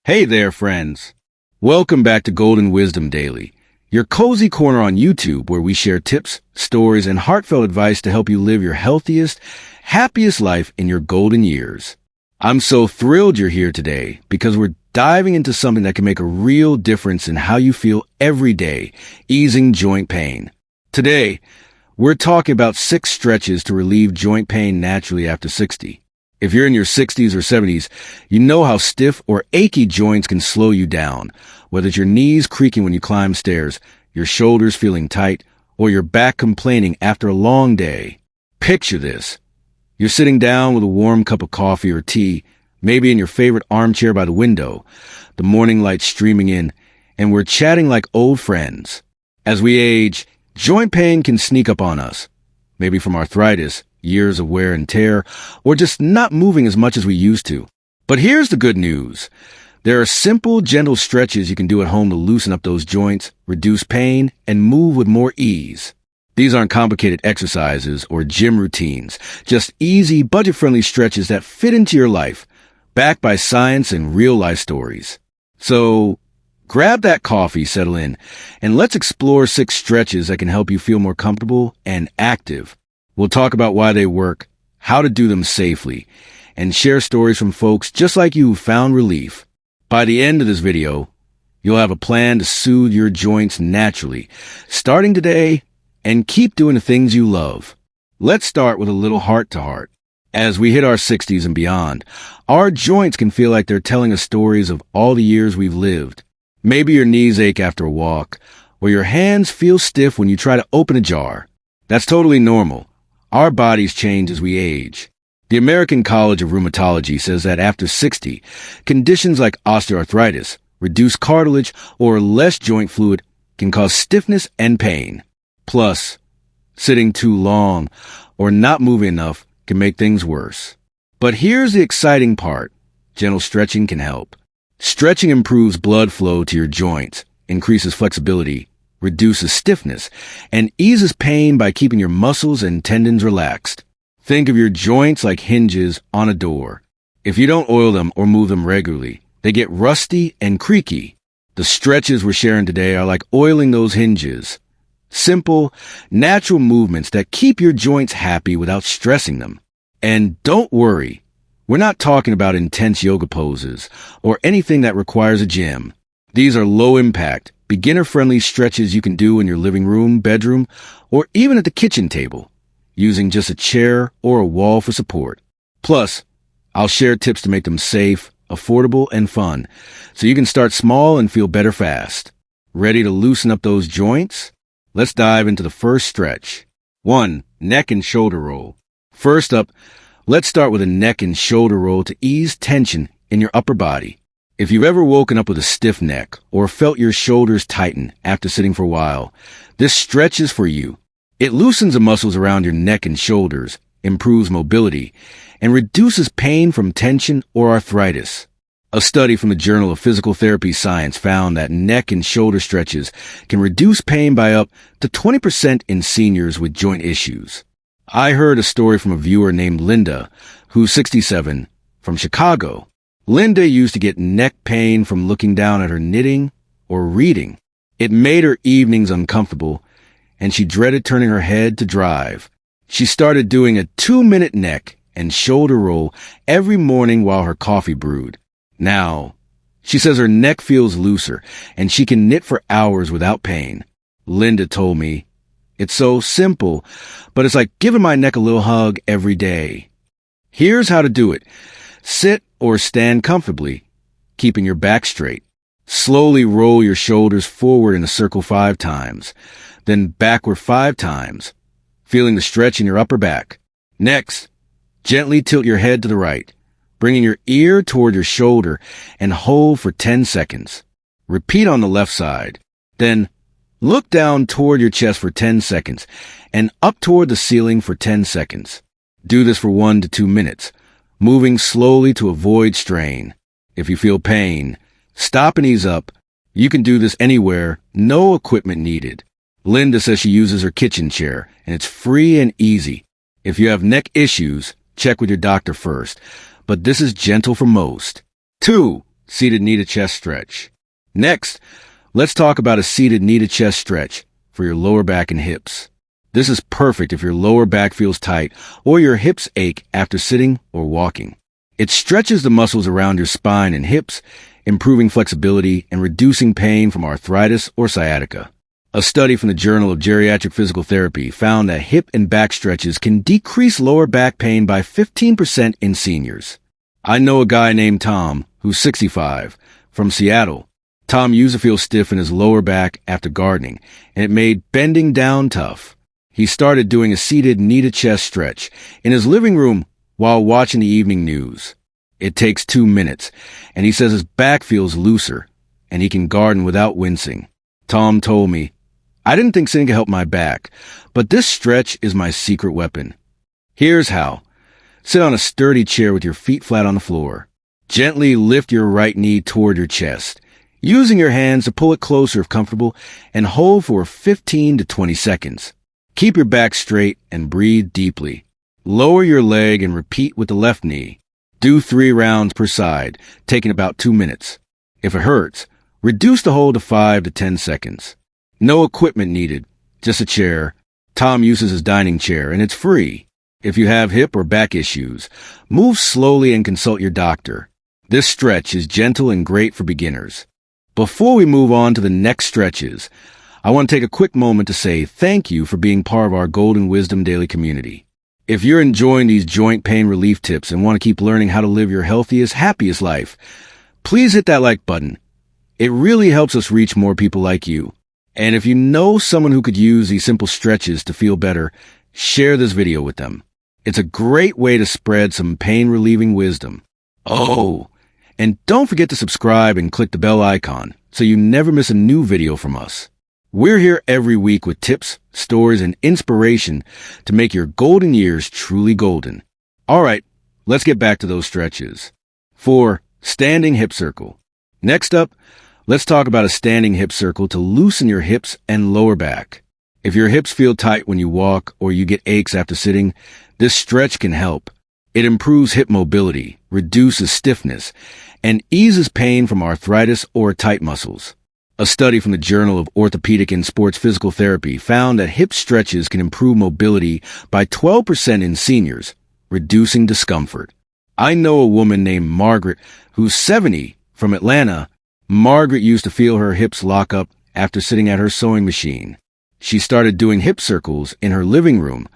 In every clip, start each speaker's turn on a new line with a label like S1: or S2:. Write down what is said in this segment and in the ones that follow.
S1: Hey there, friends. Welcome back to Golden Wisdom Daily, your cozy corner on YouTube where we share tips, stories, and heartfelt advice to help you live your healthiest, happiest life in your golden years. I'm so thrilled you're here today because we're diving into something that can make a real difference in how you feel every day, easing joint pain. Today, we're talking about 6 stretches to relieve joint pain naturally after 60. If you're in your 60s or 70s, you know how stiff or achy joints can slow you down, whether it's your knees creaking when you climb stairs, your shoulders feeling tight, or your back complaining after a long day. Picture this. You're sitting down with a warm cup of coffee or tea, maybe in your favorite armchair by the window, the morning light streaming in, and we're chatting like old friends. As we age, joint pain can sneak up on us, maybe from arthritis, years of wear and tear, or just not moving as much as we used to. But here's the good news. There are simple, gentle stretches you can do at home to loosen up those joints, reduce pain, and move with more ease. These aren't complicated exercises or gym routines, just easy, budget-friendly stretches that fit into your life, backed by science and real-life stories. So, grab that coffee, settle in, and let's explore 6 stretches that can help you feel more comfortable and active. We'll talk about why they work, how to do them safely, and share stories from folks just like you who found relief. By the end of this video, you'll have a plan to soothe your joints naturally, starting today, and keep doing the things you love. Let's start with a little heart-to-heart. As we hit our 60s and beyond, our joints can feel like they're telling us stories of all the years we've lived. Maybe your knees ache after a walk, or your hands feel stiff when you try to open a jar. That's totally normal. Our bodies change as we age. The American College of Rheumatology says that after 60, conditions like osteoarthritis, reduced cartilage, or less joint fluid can cause stiffness and pain. Plus, sitting too long or not moving enough can make things worse. But here's the exciting part. Gentle stretching can help. Stretching improves blood flow to your joints, increases flexibility, reduces stiffness, and eases pain by keeping your muscles and tendons relaxed. Think of your joints like hinges on a door. If you don't oil them or move them regularly, they get rusty and creaky. The stretches we're sharing today are like oiling those hinges. Simple, natural movements that keep your joints happy without stressing them. And don't worry, we're not talking about intense yoga poses or anything that requires a gym. These are low-impact, beginner-friendly stretches you can do in your living room, bedroom, or even at the kitchen table, using just a chair or a wall for support. Plus, I'll share tips to make them safe, affordable, and fun, so you can start small and feel better fast. Ready to loosen up those joints? Let's dive into the first stretch. 1. Neck and shoulder roll. First up, let's start with a neck and shoulder roll to ease tension in your upper body. If you've ever woken up with a stiff neck or felt your shoulders tighten after sitting for a while, this stretch is for you. It loosens the muscles around your neck and shoulders, improves mobility, and reduces pain from tension or arthritis. A study from the Journal of Physical Therapy Science found that neck and shoulder stretches can reduce pain by up to 20% in seniors with joint issues. I heard a story from a viewer named Linda, who's 67, from Chicago. Linda used to get neck pain from looking down at her knitting or reading. It made her evenings uncomfortable, and she dreaded turning her head to drive. She started doing a 2-minute neck and shoulder roll every morning while her coffee brewed. Now, she says her neck feels looser, and she can knit for hours without pain. Linda told me, "It's so simple, but it's like giving my neck a little hug every day." Here's how to do it. Sit or stand comfortably, keeping your back straight. Slowly roll your shoulders forward in a circle 5 times, then backward 5 times, feeling the stretch in your upper back. Next, gently tilt your head to the right, bringing your ear toward your shoulder and hold for 10 seconds. Repeat on the left side. Then, look down toward your chest for 10 seconds and up toward the ceiling for 10 seconds. Do this for 1 to 2 minutes, moving slowly to avoid strain. If you feel pain, stop and ease up. You can do this anywhere, no equipment needed. Linda says she uses her kitchen chair, and it's free and easy. If you have neck issues, check with your doctor first, but this is gentle for most. 2. seated knee to chest stretch. Next, let's talk about a seated knee to chest stretch for your lower back and hips. This is perfect if your lower back feels tight or your hips ache after sitting or walking. It stretches the muscles around your spine and hips, improving flexibility and reducing pain from arthritis or sciatica. A study from the Journal of Geriatric Physical Therapy found that hip and back stretches can decrease lower back pain by 15% in seniors. I know a guy named Tom, who's 65, from Seattle. Tom used to feel stiff in his lower back after gardening, and it made bending down tough. He started doing a seated knee-to-chest stretch in his living room while watching the evening news. It takes 2 minutes, and he says his back feels looser, and he can garden without wincing. Tom told me, "I didn't think sitting could help my back, but this stretch is my secret weapon." Here's how. Sit on a sturdy chair with your feet flat on the floor. Gently lift your right knee toward your chest, using your hands to pull it closer if comfortable, and hold for 15 to 20 seconds. Keep your back straight and breathe deeply. Lower your leg and repeat with the left knee. Do 3 rounds per side, taking about 2 minutes. If it hurts, reduce the hold to 5 to 10 seconds. No equipment needed, just a chair. Tom uses his dining chair, and it's free. If you have hip or back issues, move slowly and consult your doctor. This stretch is gentle and great for beginners. Before we move on to the next stretches, I want to take a quick moment to say thank you for being part of our Golden Wisdom Daily community. If you're enjoying these joint pain relief tips and want to keep learning how to live your healthiest, happiest life, please hit that like button. It really helps us reach more people like you. And if you know someone who could use these simple stretches to feel better, share this video with them. It's a great way to spread some pain-relieving wisdom. Oh, and don't forget to subscribe and click the bell icon so you never miss a new video from us. We're here every week with tips, stories, and inspiration to make your golden years truly golden. All right, let's get back to those stretches. 4. Standing hip circle. Next up, let's talk about a standing hip circle to loosen your hips and lower back. If your hips feel tight when you walk or you get aches after sitting, this stretch can help. It improves hip mobility, reduces stiffness, and eases pain from arthritis or tight muscles. A study from the Journal of Orthopedic and Sports Physical Therapy found that hip stretches can improve mobility by 12% in seniors, reducing discomfort. I know a woman named Margaret who's 70 from Atlanta. Margaret used to feel her hips lock up after sitting at her sewing machine. She started doing hip circles in her living room,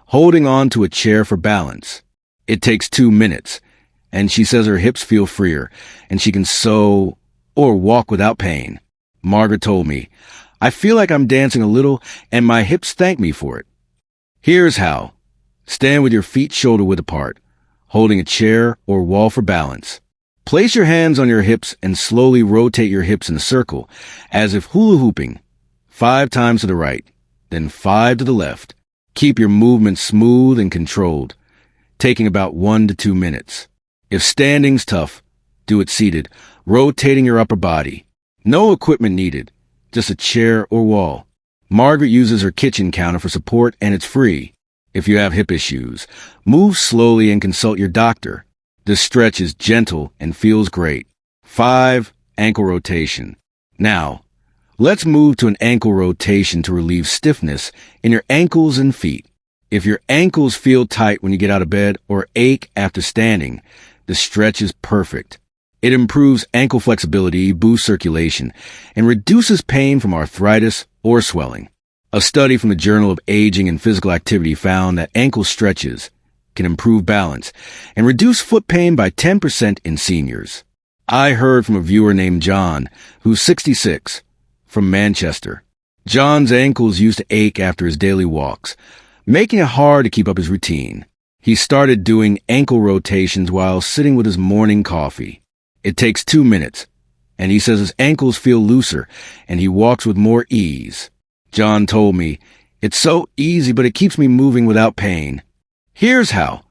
S1: holding on to a chair for balance. It takes 2 minutes, and she says her hips feel freer, and she can sew or walk without pain. Margaret told me, "I feel like I'm dancing a little, and my hips thank me for it." Here's how. Stand with your feet shoulder-width apart, holding a chair or wall for balance. Place your hands on your hips and slowly rotate your hips in a circle, as if hula hooping. 5 times to the right, then 5 to the left. Keep your movement smooth and controlled, taking about 1 to 2 minutes. If standing's tough, do it seated, rotating your upper body. No equipment needed, just a chair or wall. Margaret uses her kitchen counter for support, and it's free. If you have hip issues, move slowly and consult your doctor. This stretch is gentle and feels great. 5. Ankle rotation. Now, let's move to an ankle rotation to relieve stiffness in your ankles and feet. If your ankles feel tight when you get out of bed or ache after standing, the stretch is perfect. It improves ankle flexibility, boosts circulation, and reduces pain from arthritis or swelling. A study from the Journal of Aging and Physical Activity found that ankle stretches can improve balance and reduce foot pain by 10% in seniors. I heard from a viewer named John, who's 66, from Manchester. John's ankles used to ache after his daily walks, making it hard to keep up his routine. He started doing ankle rotations while sitting with his morning coffee. It takes 2 minutes, and he says his ankles feel looser, and he walks with more ease. John told me, "It's so easy, but it keeps me moving without pain." Here's how.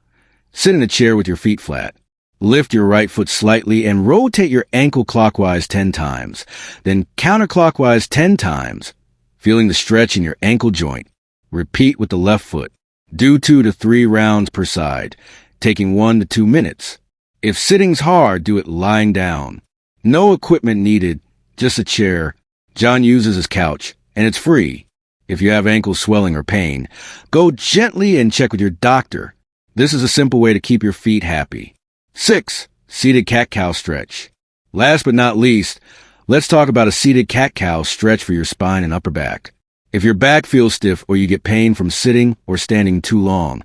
S1: Sit in a chair with your feet flat. Lift your right foot slightly and rotate your ankle clockwise 10 times, then counterclockwise 10 times, feeling the stretch in your ankle joint. Repeat with the left foot. Do 2 to 3 rounds per side, taking 1 to 2 minutes. If sitting's hard, do it lying down. No equipment needed, just a chair. John uses his couch, and it's free. If you have ankle swelling or pain, go gently and check with your doctor. This is a simple way to keep your feet happy. 6. Seated cat-cow stretch. Last but not least, let's talk about a seated cat-cow stretch for your spine and upper back. If your back feels stiff or you get pain from sitting or standing too long,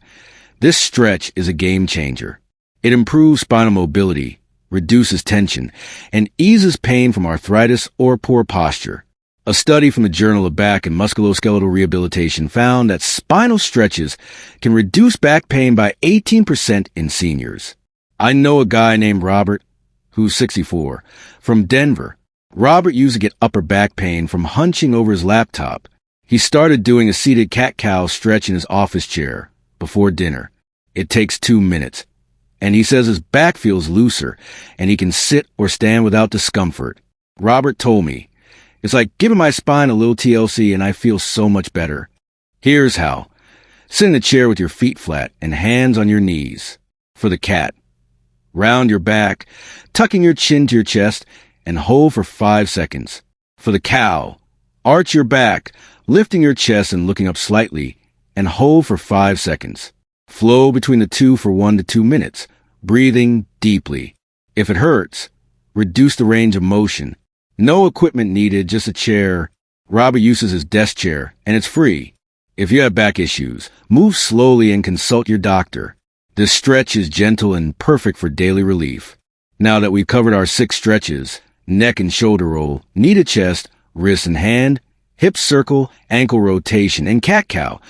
S1: this stretch is a game changer. It improves spinal mobility, reduces tension, and eases pain from arthritis or poor posture. A study from the Journal of Back and Musculoskeletal Rehabilitation found that spinal stretches can reduce back pain by 18% in seniors. I know a guy named Robert, who's 64, from Denver. Robert used to get upper back pain from hunching over his laptop. He started doing a seated cat-cow stretch in his office chair before dinner. It takes 2 minutes, and he says his back feels looser, and he can sit or stand without discomfort. Robert told me, "It's like giving my spine a little TLC, and I feel so much better." Here's how. Sit in a chair with your feet flat and hands on your knees. For the cat, round your back, tucking your chin to your chest, and hold for 5 seconds. For the cow, arch your back, lifting your chest and looking up slightly, and hold for 5 seconds. Flow between the two for 1 to 2 minutes, breathing deeply. If it hurts, reduce the range of motion. No equipment needed, just a chair. Robert uses his desk chair, and it's free. If you have back issues, move slowly and consult your doctor. This stretch is gentle and perfect for daily relief. Now that we've covered our 6 stretches, neck and shoulder roll, knee to chest, wrist and hand, hip circle, ankle rotation, and cat-cow,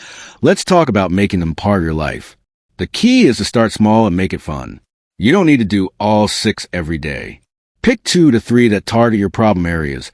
S1: let's talk about making them part of your life. The key is to start small and make it fun. You don't need to do all 6 every day. Pick 2 to 3 that target your problem areas,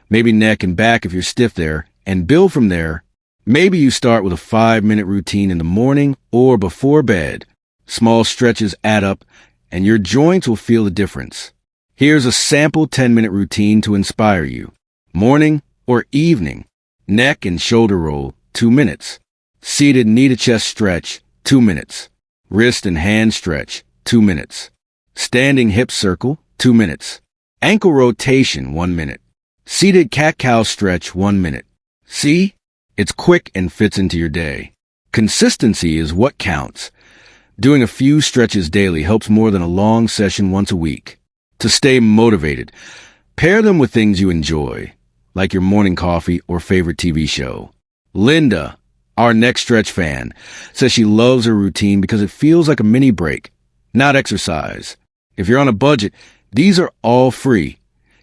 S1: maybe neck and back if you're stiff there, and build from there. Maybe you start with a 5-minute routine in the morning or before bed. Small stretches add up, and your joints will feel the difference. Here's a sample 10-minute routine to inspire you. Morning or evening. Neck and shoulder roll, 2 minutes. Seated knee to chest stretch, 2 minutes. Wrist and hand stretch, 2 minutes. Standing hip circle, 2 minutes. Ankle rotation, 1 minute. Seated cat-cow stretch, 1 minute. See? It's quick and fits into your day. Consistency is what counts. Doing a few stretches daily helps more than a long session once a week. To stay motivated, pair them with things you enjoy, like your morning coffee or favorite TV show. Linda, our next stretch fan, says she loves her routine because it feels like a mini break, not exercise. If you're on a budget, these are all free.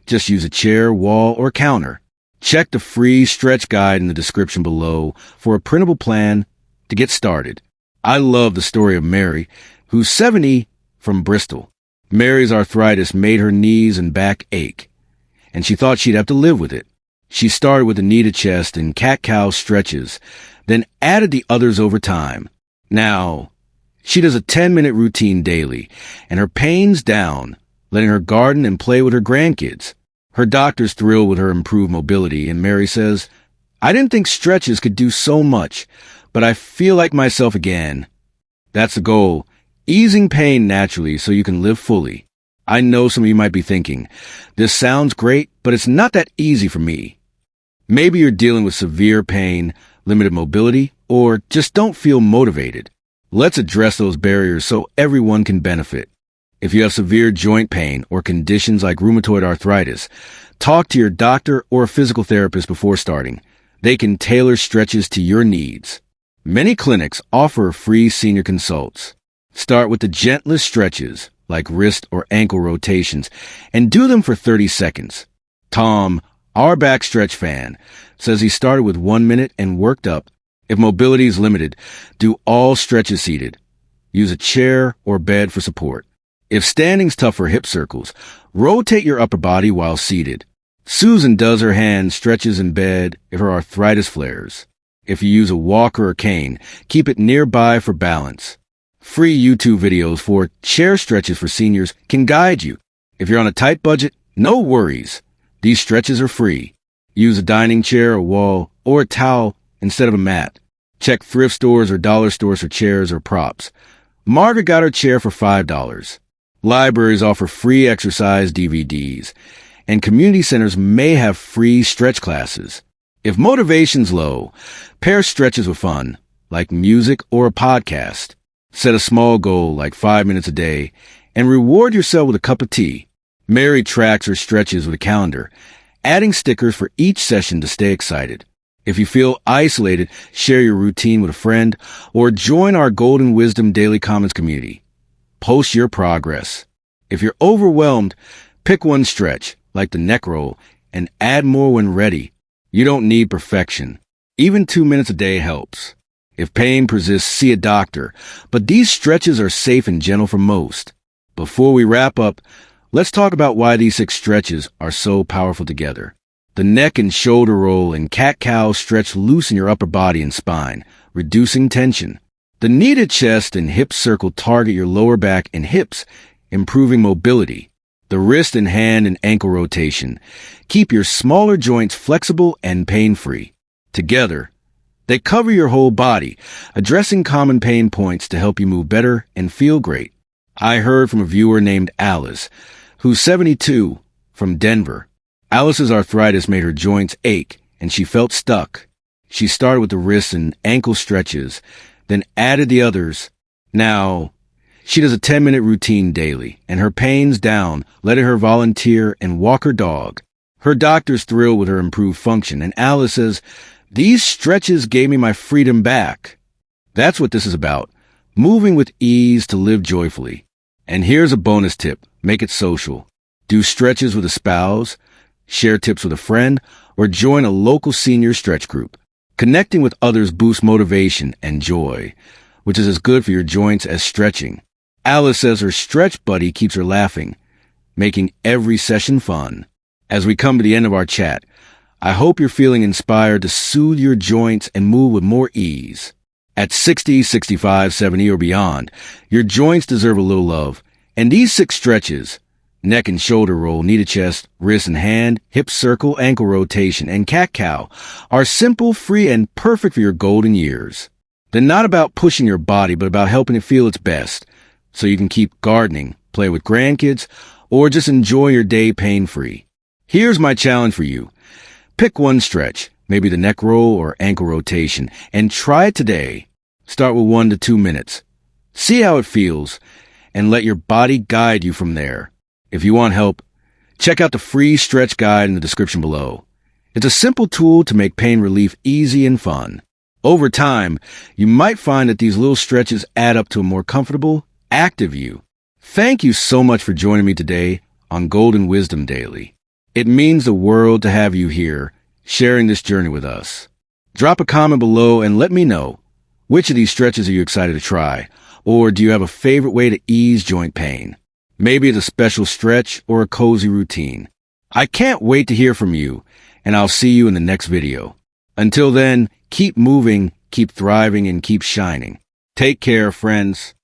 S1: Just use a chair, wall, or counter. Check the free stretch guide in the description below for a printable plan to get started. I love the story of Mary, who's 70, from Bristol. Mary's arthritis made her knees and back ache, and she thought she'd have to live with it. She started with the knee to chest and cat-cow stretches, then added the others over time. Now, she does a 10-minute routine daily, and her pain's down, letting her garden and play with her grandkids. Her doctor's thrilled with her improved mobility, and Mary says, "I didn't think stretches could do so much, but I feel like myself again." That's the goal, easing pain naturally so you can live fully. I know some of you might be thinking, this sounds great, but it's not that easy for me. Maybe you're dealing with severe pain, limited mobility, or just don't feel motivated. Let's address those barriers so everyone can benefit. If you have severe joint pain or conditions like rheumatoid arthritis, talk to your doctor or a physical therapist before starting. They can tailor stretches to your needs. Many clinics offer free senior consults. Start with the gentlest stretches, like wrist or ankle rotations, and do them for 30 seconds. Tom, our back stretch fan, says he started with 1 minute and worked up. If mobility is limited, do all stretches seated. Use a chair or bed for support. If standing's tough for hip circles, rotate your upper body while seated. Susan does her hand stretches in bed if her arthritis flares. If you use a walker or cane, keep it nearby for balance. Free YouTube videos for chair stretches for seniors can guide you. If you're on a tight budget, no worries. These stretches are free. Use a dining chair, a wall, or a towel instead of a mat. Check thrift stores or dollar stores for chairs or props. Margaret got her chair for $5. Libraries offer free exercise DVDs, and community centers may have free stretch classes. If motivation's low, pair stretches with fun, like music or a podcast. Set a small goal, like 5 minutes a day, and reward yourself with a cup of tea. Marry tracks or stretches with a calendar, adding stickers for each session to stay excited. If you feel isolated, share your routine with a friend or join our Golden Wisdom Daily Comments community. Post your progress. If you're overwhelmed, pick one stretch, like the neck roll, and add more when ready. You don't need perfection. Even 2 minutes a day helps. If pain persists, see a doctor, but these stretches are safe and gentle for most. Before we wrap up, let's talk about why these 6 stretches are so powerful together. The neck and shoulder roll and cat-cow stretch loosen your upper body and spine, reducing tension. The kneaded chest and hip circle target your lower back and hips, improving mobility. The wrist and hand and ankle rotation keep your smaller joints flexible and pain-free. Together, they cover your whole body, addressing common pain points to help you move better and feel great. I heard from a viewer named Alice, who's 72, from Denver. Alice's arthritis made her joints ache, and she felt stuck. She started with the wrist and ankle stretches, then added the others. Now, she does a 10-minute routine daily, and her pain's down, letting her volunteer and walk her dog. Her doctor's thrilled with her improved function, and Alice says, "These stretches gave me my freedom back." That's what this is about, moving with ease to live joyfully. And here's a bonus tip. Make it social. Do stretches with a spouse, share tips with a friend, or join a local senior stretch group. Connecting with others boosts motivation and joy, which is as good for your joints as stretching. Alice says her stretch buddy keeps her laughing, making every session fun. As we come to the end of our chat, I hope you're feeling inspired to soothe your joints and move with more ease. At 60, 65, 70, or beyond, your joints deserve a little love, and these 6 stretches, neck and shoulder roll, kneaded chest, wrist and hand, hip circle, ankle rotation, and cat-cow, are simple, free, and perfect for your golden years. They're not about pushing your body, but about helping it feel its best, so you can keep gardening, play with grandkids, or just enjoy your day pain-free. Here's my challenge for you. Pick one stretch, maybe the neck roll or ankle rotation, and try it today. Start with 1 to 2 minutes. See how it feels, and let your body guide you from there. If you want help, check out the free stretch guide in the description below. It's a simple tool to make pain relief easy and fun. Over time, you might find that these little stretches add up to a more comfortable, active you. Thank you so much for joining me today on Golden Wisdom Daily. It means the world to have you here, sharing this journey with us. Drop a comment below and let me know, which of these stretches are you excited to try? Or do you have a favorite way to ease joint pain? Maybe it's a special stretch or a cozy routine. I can't wait to hear from you, and I'll see you in the next video. Until then, keep moving, keep thriving, and keep shining. Take care, friends.